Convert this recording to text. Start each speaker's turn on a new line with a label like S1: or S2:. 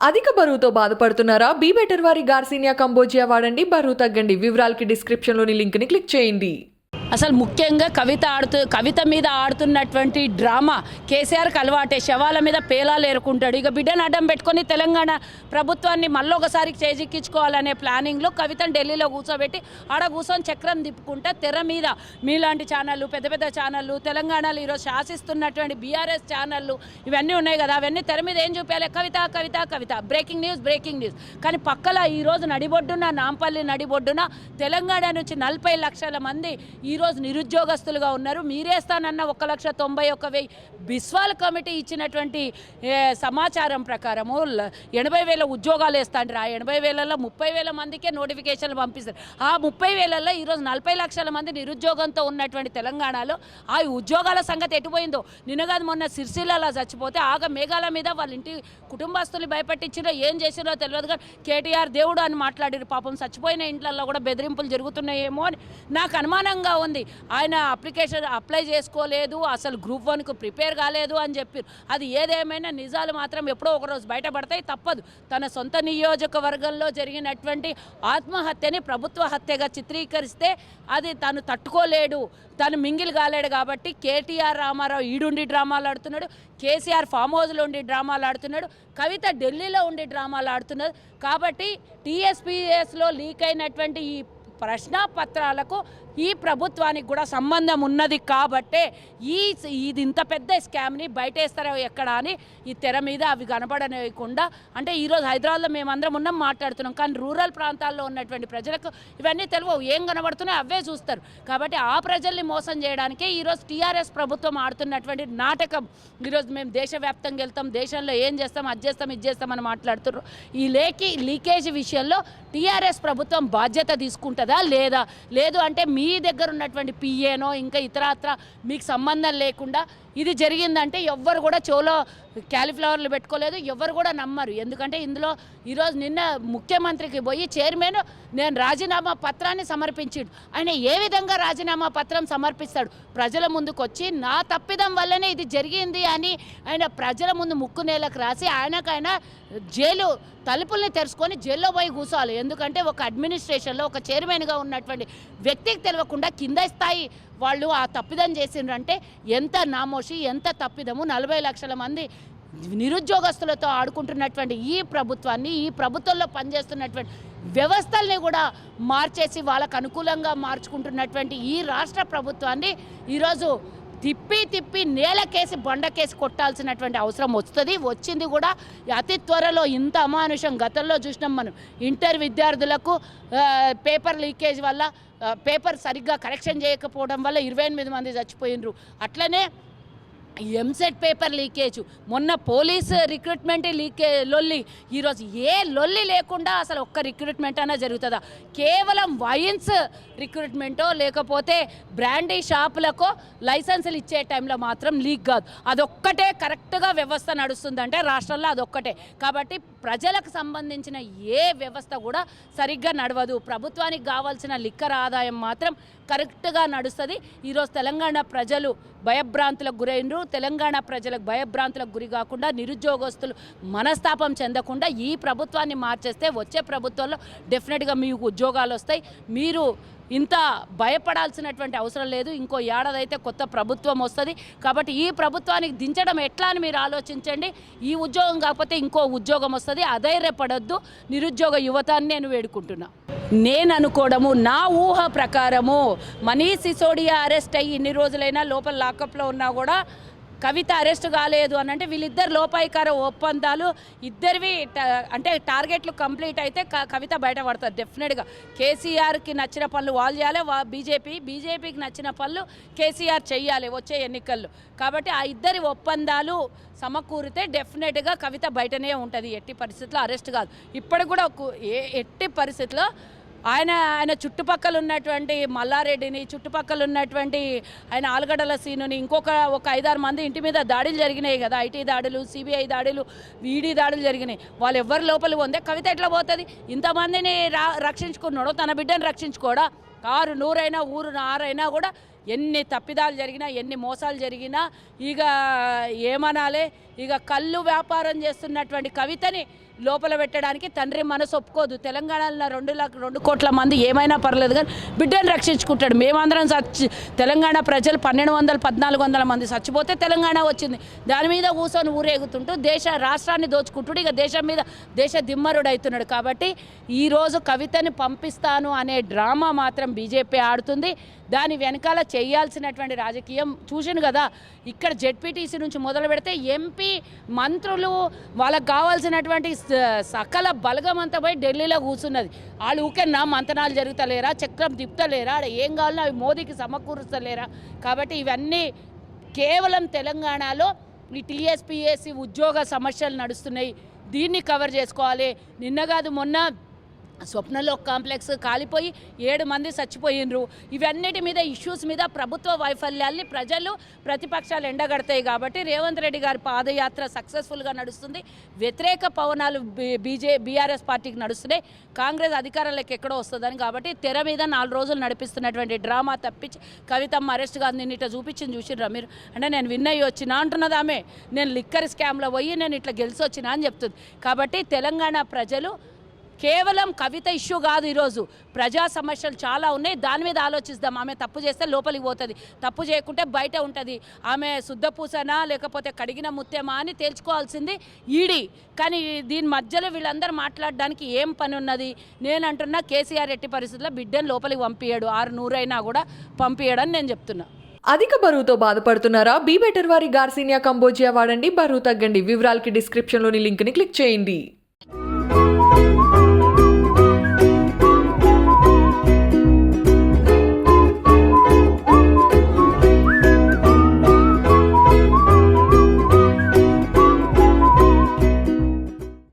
S1: అధిక బరువుతో బాధపడుతున్నారా? బీ బెటర్ వారి గార్సినియా కంబోజియా వాడండి, బరువు తగ్గండి. వివరాలకి డిస్క్రిప్షన్లోని లింక్ని క్లిక్ చేయండి.
S2: అసలు ముఖ్యంగా కవిత మీద ఆడుతున్నటువంటి డ్రామా కేసీఆర్కి అలవాటే. శవాల మీద పేలాలు ఏరుకుంటాడు. ఇక బిడ్డను అడ్డం పెట్టుకొని తెలంగాణ ప్రభుత్వాన్ని మళ్ళొకసారి చేజిక్కించుకోవాలనే ప్లానింగ్లో కవితను ఢిల్లీలో కూర్చోబెట్టి ఆడ కూర్చొని చక్రం తిప్పుకుంటా తెర మీద మీలాంటి ఛానళ్ళు, పెద్ద పెద్ద ఛానళ్ళు, తెలంగాణలో ఈరోజు శాసిస్తున్నటువంటి బీఆర్ఎస్ ఛానళ్ళు ఇవన్నీ ఉన్నాయి కదా, అవన్నీ తెర మీద ఏం చూపించాలి? కవిత కవిత కవిత, బ్రేకింగ్ న్యూస్. కానీ పక్కల ఈరోజు నడిబొడ్డున, నాంపల్లి నడిబొడ్డున తెలంగాణ నుంచి 40 లక్షల మంది ఈరోజు నిరుద్యోగస్తులుగా ఉన్నారు. మీరేస్తానన్న 1,91,000 బిస్వాల్ కమిటీ ఇచ్చినటువంటి సమాచారం ప్రకారము 80,000 ఉద్యోగాలు వేస్తాంటారు. ఆ 80,000లో 30,000 మందికే నోటిఫికేషన్లు పంపిస్తారు. ఆ 30,000లో ఈరోజు 40 లక్షల మంది నిరుద్యోగంతో ఉన్నటువంటి తెలంగాణలో ఆ ఉద్యోగాల సంగతి ఎటుపోయిందో. నిన్నగాదు మొన్న సిరిసిల్లలో చచ్చిపోతే మేఘాల మీద వాళ్ళ ఇంటి కుటుంబస్తులు భయపెట్టించినో ఏం చేసినో తెలియదు, కానీ కేటీఆర్ దేవుడు అని మాట్లాడారు. పాపం చచ్చిపోయిన ఇంట్లలో కూడా బెదిరింపులు జరుగుతున్నాయేమో అని నాకు అనుమానంగా ఉంది. ఆయన అప్లికేషన్ అప్లై చేసుకోలేదు, అసలు గ్రూప్ 1కు ప్రిపేర్ కాలేదు అని చెప్పారు. అది ఏదేమైనా నిజాలు మాత్రం ఎప్పుడో ఒకరోజు బయటపడతాయి, తప్పదు. తన సొంత నియోజకవర్గంలో జరిగినటువంటి ఆత్మహత్యని ప్రభుత్వ హత్యగా చిత్రీకరిస్తే అది తను తట్టుకోలేడు, తను మింగిల్ కాలేడు. కాబట్టి కేటీఆర్ రామారావు ఈడుండి డ్రామాలు ఆడుతున్నాడు, కేసీఆర్ ఫామ్ హౌస్లో ఉండి డ్రామాలు ఆడుతున్నాడు, కవిత ఢిల్లీలో ఉండి డ్రామాలు ఆడుతున్నారు. కాబట్టి టీఎస్పీఎస్లో లీక్ అయినటువంటి ఈ ప్రశ్నాపత్రాలకు ఈ ప్రభుత్వానికి కూడా సంబంధం ఉన్నది. కాబట్టే ఇది ఇంత పెద్ద స్కామ్ని బయటేస్తారో ఎక్కడ అని ఈ తెర మీద అవి కనపడలేకుండా, అంటే ఈరోజు హైదరాబాద్లో మేమందరం ఉన్నాం మాట్లాడుతున్నాం, కానీ రూరల్ ప్రాంతాల్లో ఉన్నటువంటి ప్రజలకు ఇవన్నీ తెలియవు, ఏం కనబడుతున్నాయో అవే చూస్తారు. కాబట్టి ఆ ప్రజల్ని మోసం చేయడానికే ఈరోజు టీఆర్ఎస్ ప్రభుత్వం ఆడుతున్నటువంటి నాటకం. ఈరోజు మేము దేశవ్యాప్తంగా వెళ్తాం, దేశంలో ఏం చేస్తాం, అది చేస్తాం, ఇది చేస్తామని మాట్లాడుతున్నారు. ఈ లీకేజ్ విషయంలో టీఆర్ఎస్ ప్రభుత్వం బాధ్యత తీసుకుంటుందా లేదా? లేదు అంటే మీ దగ్గర ఉన్నటువంటి పిఏనో ఇంకా ఇతరత్ర మీకు సంబంధం లేకుండా ఇది జరిగిందంటే ఎవ్వరు కూడా చెవులో క్యాలీఫ్లవర్లు పెట్టుకోలేదు, ఎవరు కూడా నమ్మరు. ఎందుకంటే ఇందులో ఈరోజు నిన్న ముఖ్యమంత్రికి పోయి చైర్మన్ నేను రాజీనామా పత్రాన్ని సమర్పించాడు. ఆయన ఏ విధంగా రాజీనామా పత్రం సమర్పిస్తాడు? ప్రజల ముందుకు వచ్చి నా తప్పిదం వల్లనే ఇది జరిగింది అని ఆయన ప్రజల ముందు ముక్కు నేలకు రాసి ఆయనకైనా జైలు తలుపుల్ని తెరుచుకొని జైల్లో పోయి కూర్చోవాలి. ఎందుకంటే ఒక అడ్మినిస్ట్రేషన్లో ఒక చైర్మన్గా ఉన్నటువంటి వ్యక్తికి తెలియకుండా కింద స్థాయి వాళ్ళు ఆ తప్పిదం చేసిండ్రంటే ఎంత నామోషి, ఎంత తప్పిదము. 40 లక్షల మంది నిరుద్యోగస్తులతో ఆడుకుంటున్నటువంటి ఈ ప్రభుత్వాన్ని, ఈ ప్రభుత్వంలో పనిచేస్తున్నటువంటి వ్యవస్థల్ని కూడా మార్చేసి వాళ్ళకు అనుకూలంగా మార్చుకుంటున్నటువంటి ఈ రాష్ట్ర ప్రభుత్వాన్ని ఈరోజు తిప్పి నేలకేసి బండకేసి కొట్టాల్సినటువంటి అవసరం వచ్చింది కూడా అతి త్వరలో. ఇంత అమానుషం గతంలో చూసినాం మనం. ఇంటర్ విద్యార్థులకు పేపర్ లీకేజ్ వల్ల, పేపర్ సరిగ్గా కరెక్షన్ చేయకపోవడం వల్ల 28 మంది చచ్చిపోయినరు. అట్లనే ఎంసెట్ పేపర్ లీకేజ్, మొన్న పోలీస్ రిక్రూట్మెంట్ లొల్లి. ఈరోజు ఏ లొల్లి లేకుండా అసలు ఒక్క రిక్రూట్మెంట్ అయినా జరుగుతుందా? కేవలం వైన్స్ రిక్రూట్మెంటో లేకపోతే బ్రాండీ షాపులకో లైసెన్సులు ఇచ్చే టైంలో మాత్రం లీక్ కాదు. అదొక్కటే కరెక్ట్గా వ్యవస్థ నడుస్తుందంటే రాష్ట్రంలో అదొక్కటే. కాబట్టి ప్రజలకు సంబంధించిన ఏ వ్యవస్థ కూడా సరిగ్గా నడవదు. ప్రభుత్వానికి కావాల్సిన లిక్కర్ ఆదాయం మాత్రం కరెక్ట్గా నడుస్తుంది. ఈరోజు తెలంగాణ ప్రజలు భయభ్రాంతులకు గురైనరు. తెలంగాణ ప్రజలకు భయభ్రాంతులకు గురి కాకుండా, నిరుద్యోగస్తులు మనస్తాపం చెందకుండా ఈ ప్రభుత్వాన్ని మార్చేస్తే వచ్చే ప్రభుత్వంలో డెఫినెట్గా మీకు ఉద్యోగాలు వస్తాయి. మీరు ఇంత భయపడాల్సినటువంటి అవసరం లేదు. ఇంకో ఏడాదైతే కొత్త ప్రభుత్వం వస్తుంది. కాబట్టి ఈ ప్రభుత్వానికి దించడం ఎట్లా అని మీరు ఆలోచించండి. ఈ ఉద్యోగం కాకపోతే ఇంకో ఉద్యోగం వస్తుంది. అధైర్యపడొద్దు నిరుద్యోగ యువతాన్ని నేను వేడుకుంటున్నా. నేను అనుకోవడము, నా ఊహ ప్రకారము మనీష్ సిసోడియా అరెస్ట్ అయ్యి ఇన్ని రోజులైనా లోపల లాకప్లో ఉన్నా కూడా కవిత అరెస్ట్ కాలేదు అని అంటే వీళ్ళిద్దరు లోపాయికార ఒప్పందాలు ఇద్దరివి అంటే టార్గెట్లు కంప్లీట్ అయితే కవిత బయటపడతారు డెఫినెట్గా. కేసీఆర్కి నచ్చిన పనులు వాళ్ళు చేయాలి, బీజేపీకి నచ్చిన పనులు కేసీఆర్ చెయ్యాలి వచ్చే ఎన్నికల్లో. కాబట్టి ఆ ఇద్దరి ఒప్పందాలు సమకూరితే డెఫినెట్గా కవిత బయటనే ఉంటుంది. ఎట్టి పరిస్థితుల్లో అరెస్ట్ కాదు. ఇప్పటికి కూడా ఎట్టి పరిస్థితుల్లో ఆయన చుట్టుపక్కల ఉన్నటువంటి మల్లారెడ్డిని, చుట్టుపక్కల ఉన్నటువంటి ఆయన ఆలుగడ్డల సీనుని, ఒక 5-6 మంది ఇంటి మీద దాడులు జరిగినాయి కదా, ఐటీ దాడులు, సిబిఐ దాడులు, ఈడీ దాడులు జరిగినాయి. వాళ్ళు ఎవరు లోపలికి పోతే కవిత ఎట్లా పోతుంది? ఇంతమందిని రక్షించుకున్నాడు, తన బిడ్డను రక్షించుకోడా? 6 నూరైనా ఊరు 6 అయినా కూడా ఎన్ని తప్పిదాలు జరిగినా ఎన్ని మోసాలు జరిగినా ఇక ఏమనాలే, ఇక కళ్ళు వ్యాపారం చేస్తున్నటువంటి కవితని లోపల పెట్టడానికి తండ్రి మనసు ఒప్పుకోదు. తెలంగాణలో 2 కోట్ల మంది ఏమైనా పర్లేదు కానీ బిడ్డను రక్షించుకుంటాడు. మేమందరం తెలంగాణ ప్రజలు 1400-1400 మంది చచ్చిపోతే తెలంగాణ వచ్చింది. దాని మీద కూర్చొని ఊరేగుతుంటూ రాష్ట్రాన్ని దోచుకుంటుడు, ఇక దేశం మీద దేశ దిమ్మరుడు అవుతున్నాడు. కాబట్టి ఈరోజు కవితని పంపిస్తాను అనే డ్రామా మాత్రం బీజేపీ ఆడుతుంది. దాని వెనకాల చేయాల్సినటువంటి రాజకీయం చూసాను కదా. ఇక్కడ జెడ్పీటీసీ నుంచి మొదలు పెడితే ఎంపీ మంత్రులు వాళ్ళకు కావాల్సినటువంటి సకల బలగం అంతా పోయి ఢిల్లీలో కూర్చున్నది. వాళ్ళు ఊకెన్నా మంతనాలు జరుగుతలేరా, చక్రం తిప్పుతలేరా, ఏం కావాలన్నా అవి మోదీకి సమకూరుస్తలేరా? కాబట్టి ఇవన్నీ కేవలం తెలంగాణలో ఈ టీఎస్పీఎస్సీ ఉద్యోగ సమస్యలు నడుస్తున్నాయి, దీన్ని కవర్ చేసుకోవాలి. నిన్న కాదు మొన్న స్వప్నలోక్ కాంప్లెక్స్ కాలిపోయి 7 మంది చచ్చిపోయినరు. ఇవన్నిటి మీద ఇష్యూస్ మీద ప్రభుత్వ వైఫల్యాల్ని ప్రజలు ప్రతిపక్షాలు ఎండగడతాయి. కాబట్టి రేవంత్ రెడ్డి గారి పాదయాత్ర సక్సెస్ఫుల్గా నడుస్తుంది. వ్యతిరేక పవనాలు బీఆర్ఎస్ పార్టీకి నడుస్తున్నాయి. కాంగ్రెస్ అధికారంలోకి ఎక్కడో వస్తుందని. కాబట్టి తెర మీద 4 రోజులు నడిపిస్తున్నటువంటి డ్రామా తప్పించి కవితమ్మ అరెస్ట్ కాదు, నేను ఇట్లా చూపించిర్రా మీరు అంటే నేను విన్నయ్యి వచ్చినా అంటున్నది ఆమె. నేను లిక్కర్ స్కామ్లో పోయి నేను ఇట్లా గెలిచి వచ్చినా అని చెప్తుంది. కాబట్టి తెలంగాణ ప్రజలు కేవలం కవిత ఇష్యూ కాదు, ఈరోజు ప్రజా సమస్యలు చాలా ఉన్నాయి. దాని మీద ఆలోచిస్తాం. ఆమె తప్పు చేస్తే లోపలికి పోతుంది, తప్పు చేయకుంటే బయట ఉంటుంది. ఆమె శుద్ధపూసనా లేకపోతే కడిగిన ముత్యమా అని తేల్చుకోవాల్సింది ఈడీ. కానీ దీని మధ్యలో వీళ్ళందరూ మాట్లాడడానికి ఏం పని ఉన్నది? నేను అంటున్నా కేసీఆర్ ఎట్టి పరిస్థితుల్లో బిడ్డను లోపలికి పంపించాడు, 600 అయినా కూడా పంపించడని నేను చెప్తున్నా.
S1: అధిక బరువుతో బాధపడుతున్నారా? బీ బెటర్ వారి గార్సినియా కంబోజియా వాడండి, బరువు తగ్గండి. వివరాలకి డిస్క్రిప్షన్లోని లింక్ని క్లిక్ చేయండి.